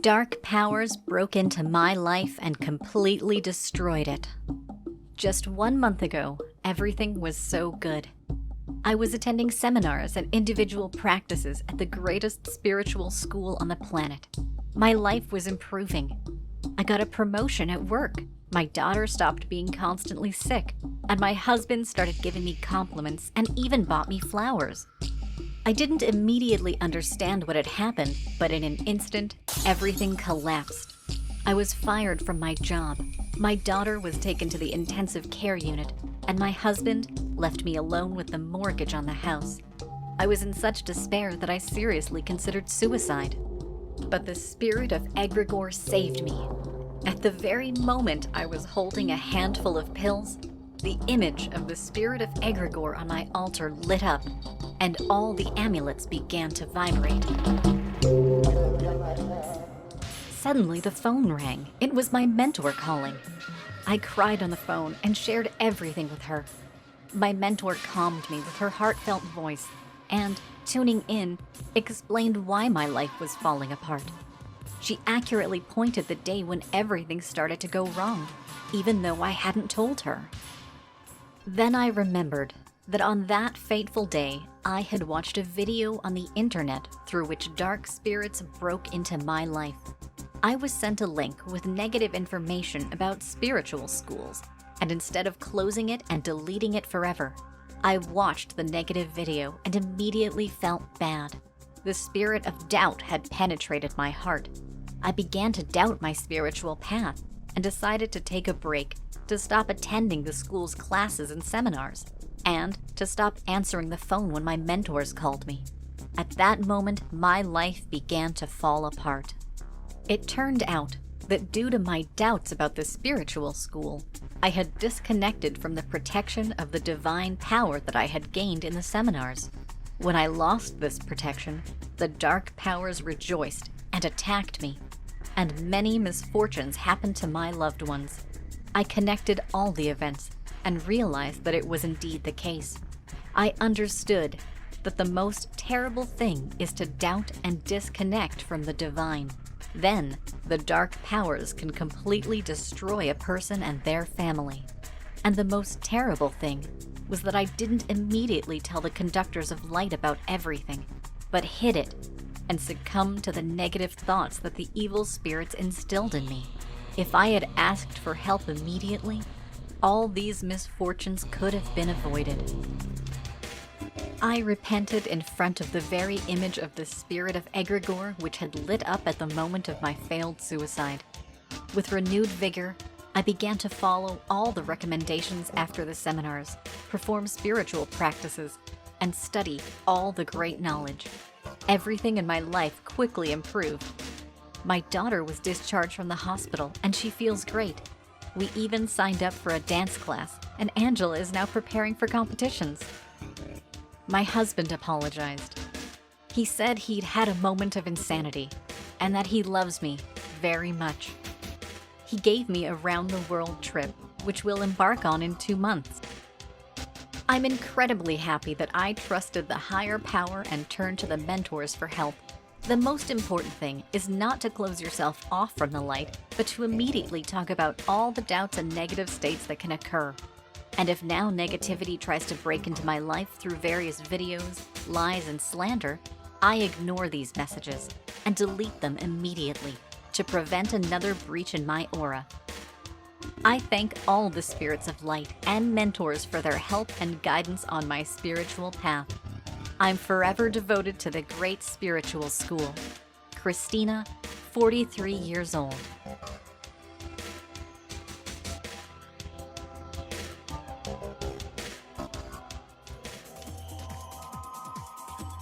Dark powers broke into my life and completely destroyed it. Just 1 month ago, everything was so good. I was attending seminars and individual practices at the greatest spiritual school on the planet. My life was improving. I got a promotion at work. My daughter stopped being constantly sick, and my husband started giving me compliments and even bought me flowers. I didn't immediately understand what had happened, but in an instant, everything collapsed. I was fired from my job. My daughter was taken to the intensive care unit, and my husband left me alone with the mortgage on the house. I was in such despair that I seriously considered suicide. But the spirit of egregore saved me. At the very moment I was holding a handful of pills, the image of the spirit of egregore on my altar lit up, and all the amulets began to vibrate. Suddenly the phone rang. It was my mentor calling. I cried on the phone and shared everything with her. My mentor calmed me with her heartfelt voice and, tuning in, explained why my life was falling apart. She accurately pointed the day when everything started to go wrong, even though I hadn't told her. Then I remembered that on that fateful day, I had watched a video on the internet through which dark spirits broke into my life. I was sent a link with negative information about spiritual schools, and instead of closing it and deleting it forever, I watched the negative video and immediately felt bad. The spirit of doubt had penetrated my heart. I began to doubt my spiritual path and decided to take a break, to stop attending the school's classes and seminars, and to stop answering the phone when my mentors called me. At that moment, my life began to fall apart. It turned out that due to my doubts about the spiritual school, I had disconnected from the protection of the divine power that I had gained in the seminars. When I lost this protection, the dark powers rejoiced and attacked me, and many misfortunes happened to my loved ones. I connected all the events and realized that it was indeed the case. I understood that the most terrible thing is to doubt and disconnect from the divine. Then, the dark powers can completely destroy a person and their family. And the most terrible thing was that I didn't immediately tell the conductors of light about everything, but hid it and succumbed to the negative thoughts that the evil spirits instilled in me. If I had asked for help immediately, all these misfortunes could have been avoided. I repented in front of the very image of the spirit of egregore which had lit up at the moment of my failed suicide. With renewed vigor, I began to follow all the recommendations after the seminars, perform spiritual practices, and study all the great knowledge. Everything in my life quickly improved. My daughter was discharged from the hospital, and she feels great. We even signed up for a dance class, and Angela is now preparing for competitions. My husband apologized. He said he'd had a moment of insanity, and that he loves me very much. He gave me a round-the-world trip, which we'll embark on in 2 months. I'm incredibly happy that I trusted the higher power and turned to the mentors for help. The most important thing is not to close yourself off from the light, but to immediately talk about all the doubts and negative states that can occur. And if now negativity tries to break into my life through various videos, lies, and slander, I ignore these messages and delete them immediately to prevent another breach in my aura. I thank all the spirits of light and mentors for their help and guidance on my spiritual path. I'm forever devoted to the great spiritual school. Christina, 43 years old.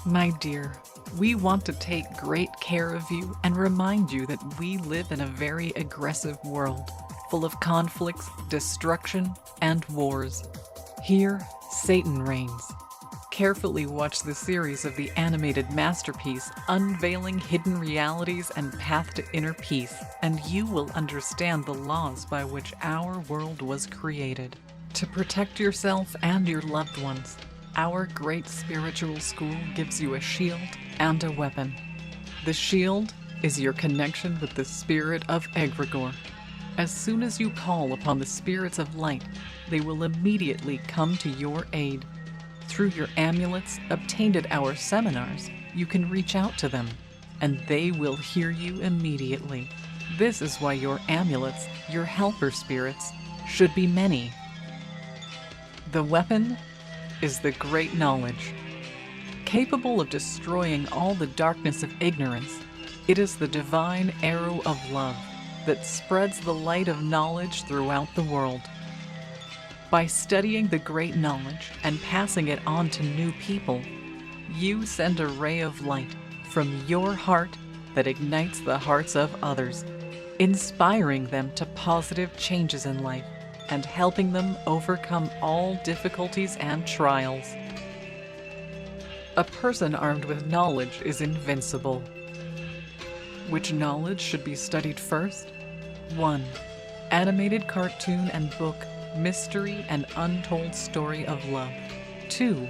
My dear, we want to take great care of you and remind you that we live in a very aggressive world, full of conflicts, destruction, and wars. Here, Satan reigns. Carefully watch the series of the animated masterpiece Unveiling Hidden Realities and Path to Inner Peace, and you will understand the laws by which our world was created. To protect yourself and your loved ones, our great spiritual school gives you a shield and a weapon. The shield is your connection with the spirit of egregore. As soon as you call upon the spirits of light, they will immediately come to your aid. Through your amulets obtained at our seminars, you can reach out to them, and they will hear you immediately. This is why your amulets, your helper spirits, should be many. The weapon is the great knowledge. Capable of destroying all the darkness of ignorance, it is the divine arrow of love that spreads the light of knowledge throughout the world. By studying the great knowledge and passing it on to new people, you send a ray of light from your heart that ignites the hearts of others, inspiring them to positive changes in life and helping them overcome all difficulties and trials. A person armed with knowledge is invincible. Which knowledge should be studied first? 1. Animated cartoon and book, Mystery and Untold Story of Love. 2.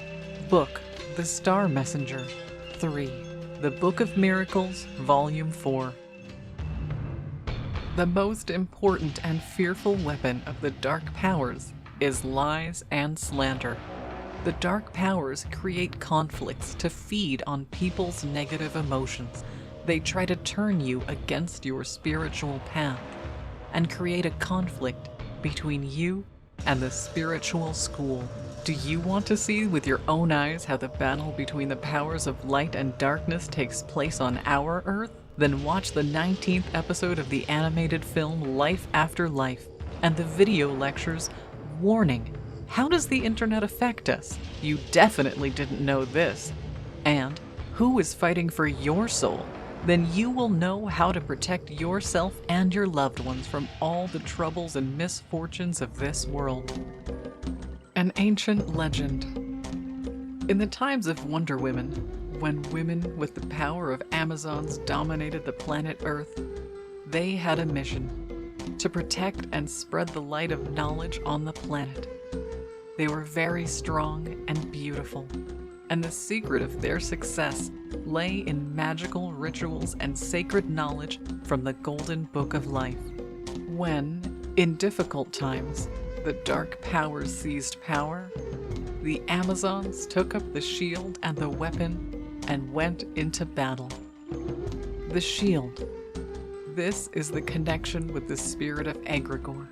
Book, The Star Messenger. 3. The Book of Miracles, Volume 4. The most important and fearful weapon of the dark powers is lies and slander. The dark powers create conflicts to feed on people's negative emotions. They try to turn you against your spiritual path and create a conflict between you and the spiritual school. Do you want to see with your own eyes how the battle between the powers of light and darkness takes place on our Earth? Then watch the 19th episode of the animated film Life After Life and the video lectures Warning: How does the internet affect us? You definitely didn't know this. And who is fighting for your soul? Then you will know how to protect yourself and your loved ones from all the troubles and misfortunes of this world. An ancient legend. In the times of Wonder Women, when women with the power of Amazons dominated the planet Earth, they had a mission: to protect and spread the light of knowledge on the planet. They were very strong and beautiful, and the secret of their success lay in magical rituals and sacred knowledge from the Golden Book of Life. When, in difficult times, the dark powers seized power, the Amazons took up the shield and the weapon and went into battle. The shield. This is the connection with the spirit of egregore,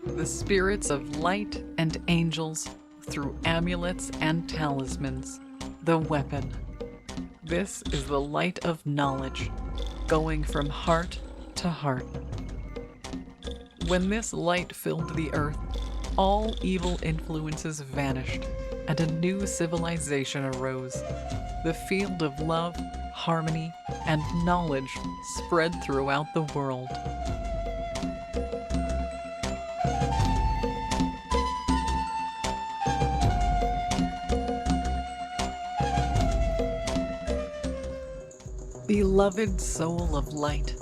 the spirits of light and angels through amulets and talismans. The weapon. This is the light of knowledge, going from heart to heart. When this light filled the earth, all evil influences vanished, and a new civilization arose. The field of love, harmony, and knowledge spread throughout the world. Beloved soul of light,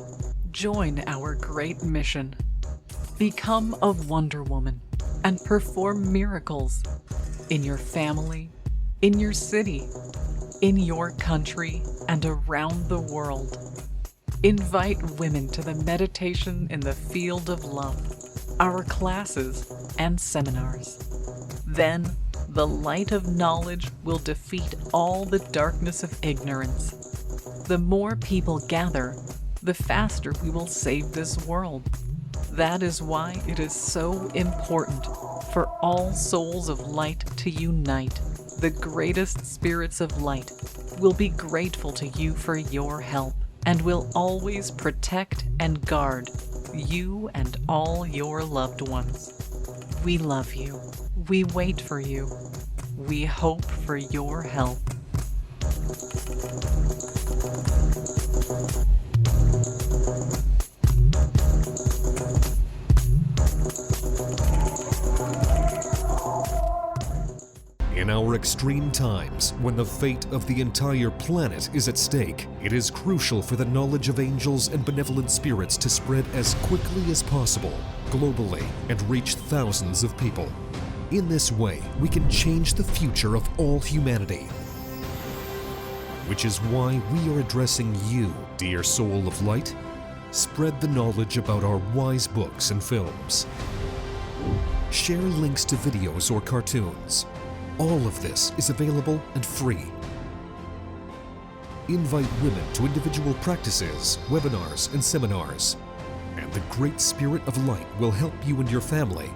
join our great mission. Become a Wonder Woman and perform miracles in your family, in your city, in your country, and around the world. Invite women to the meditation in the field of love, our classes and seminars. Then the light of knowledge will defeat all the darkness of ignorance. The more people gather, the faster we will save this world. That is why it is so important for all souls of light to unite. The greatest spirits of light will be grateful to you for your help and will always protect and guard you and all your loved ones. We love you. We wait for you. We hope for your help. In our extreme times, when the fate of the entire planet is at stake, it is crucial for the knowledge of angels and benevolent spirits to spread as quickly as possible, globally, and reach thousands of people. In this way, we can change the future of all humanity. which is why we are addressing you, dear soul of light. Spread the knowledge about our wise books and films. Share links to videos or cartoons. All of this is available and free. Invite women to individual practices, webinars, and seminars. And the Great Spirit of Light will help you and your family.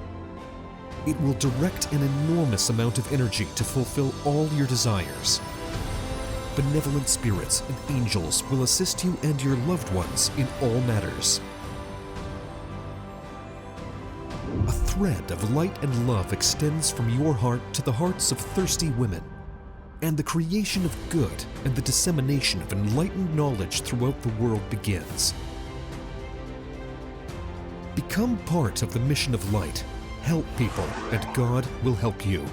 It will direct an enormous amount of energy to fulfill all your desires. Benevolent spirits and angels will assist you and your loved ones in all matters. A thread of light and love extends from your heart to the hearts of thirsty women, and the creation of good and the dissemination of enlightened knowledge throughout the world begins. Become part of the mission of light. Help people, and God will help you.